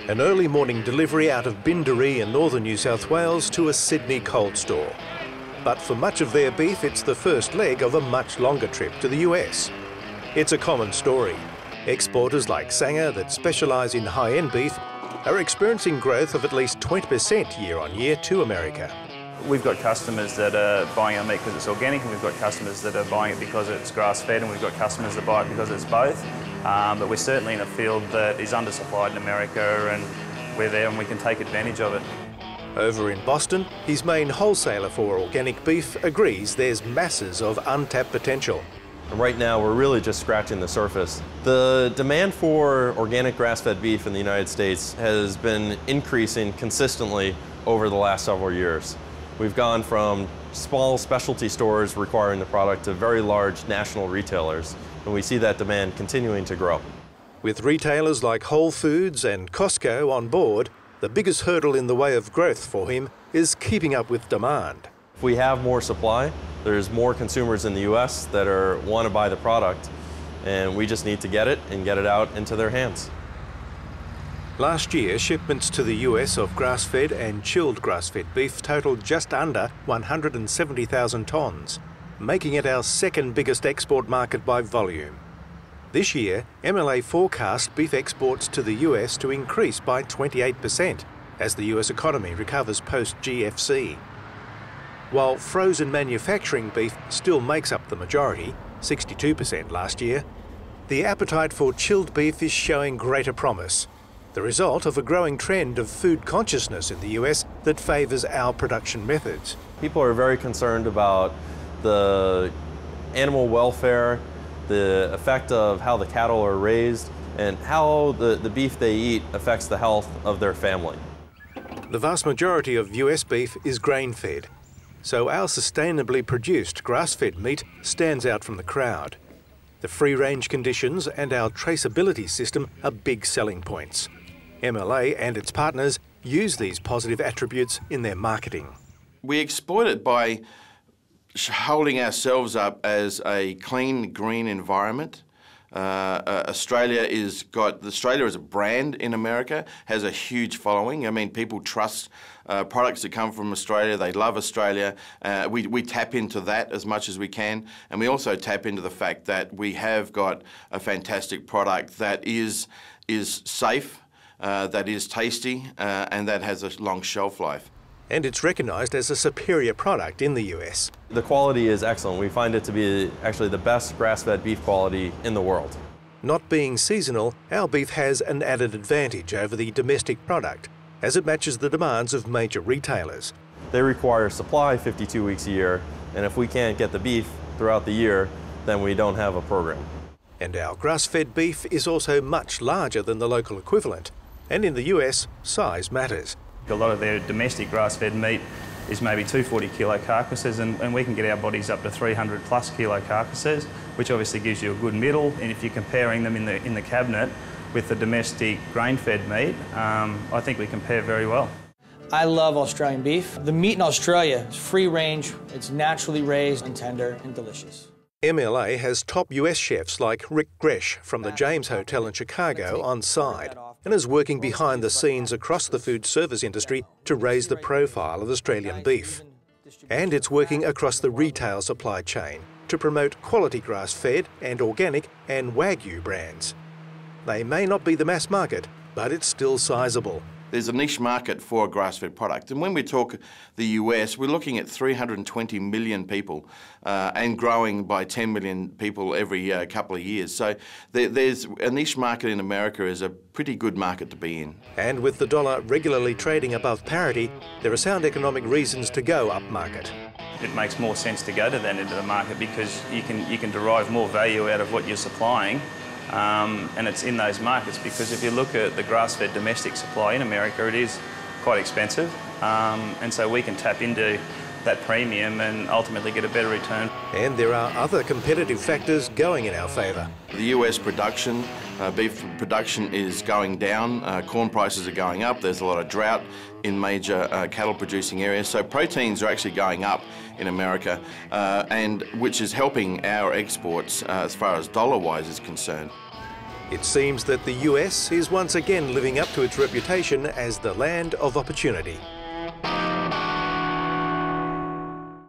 An early morning delivery out of Binderee in northern New South Wales to a Sydney cold store. But for much of their beef, it's the first leg of a much longer trip to the US. It's a common story. Exporters like Sanger that specialise in high-end beef are experiencing growth of at least 20% year on year to America. We've got customers that are buying our meat because it's organic, and we've got customers that are buying it because it's grass-fed, and we've got customers that buy it because it's both. But we're certainly in a field that is undersupplied in America, and we're there and we can take advantage of it. Over in Boston, his main wholesaler for organic beef agrees there's masses of untapped potential. Right now, we're really just scratching the surface. The demand for organic grass-fed beef in the United States has been increasing consistently over the last several years. We've gone from small specialty stores requiring the product to very large national retailers, and we see that demand continuing to grow. With retailers like Whole Foods and Costco on board, the biggest hurdle in the way of growth for him is keeping up with demand. If we have more supply, there's more consumers in the US that want to buy the product, and we just need to get it and get it out into their hands. Last year, shipments to the US of grass-fed and chilled grass-fed beef totaled just under 170,000 tonnes, making it our second biggest export market by volume. This year, MLA forecast beef exports to the US to increase by 28% as the US economy recovers post-GFC. While frozen manufacturing beef still makes up the majority, 62% last year, the appetite for chilled beef is showing greater promise, the result of a growing trend of food consciousness in the US that favours our production methods. People are very concerned about the animal welfare, the effect of how the cattle are raised, and how the beef they eat affects the health of their family. The vast majority of US beef is grain-fed, so our sustainably produced grass-fed meat stands out from the crowd. The free-range conditions and our traceability system are big selling points. MLA and its partners use these positive attributes in their marketing. We exploit it by holding ourselves up as a clean, green environment. Australia as a brand in America has a huge following. I mean, people trust products that come from Australia. They love Australia. We tap into that as much as we can, and we also tap into the fact that we have got a fantastic product that is safe, that is tasty, and that has a long shelf life. And it's recognised as a superior product in the US. The quality is excellent. We find it to be actually the best grass-fed beef quality in the world. Not being seasonal, our beef has an added advantage over the domestic product, as it matches the demands of major retailers. They require supply 52 weeks a year, and if we can't get the beef throughout the year, then we don't have a program. And our grass-fed beef is also much larger than the local equivalent, and in the US, size matters. A lot of their domestic grass-fed meat is maybe 240 kilo carcasses, and we can get our bodies up to 300 plus kilo carcasses, which obviously gives you a good middle. And if you're comparing them in the cabinet with the domestic grain-fed meat, I think we compare very well. I love Australian beef. The meat in Australia is free range, it's naturally raised and tender and delicious. MLA has top US chefs like Rick Gresh from the James Hotel in Chicago on side, and is working behind the scenes across the food service industry to raise the profile of Australian beef. And it's working across the retail supply chain to promote quality grass-fed and organic and wagyu brands. They may not be the mass market, but it's still sizable. There's a niche market for a grass-fed product, and when we talk the US, we're looking at 320 million people and growing by 10 million people every couple of years. So there's a niche market in America is a pretty good market to be in. And with the dollar regularly trading above parity, there are sound economic reasons to go upmarket. It makes more sense to go to that end of the market because you can derive more value out of what you're supplying. And it's in those markets, because if you look at the grass-fed domestic supply in America, it is quite expensive, and so we can tap into that premium and ultimately get a better return. And there are other competitive factors going in our favour. The US production, beef production is going down, corn prices are going up, there's a lot of drought in major cattle producing areas, so proteins are actually going up in America, and which is helping our exports as far as dollar-wise is concerned. It seems that the US is once again living up to its reputation as the land of opportunity.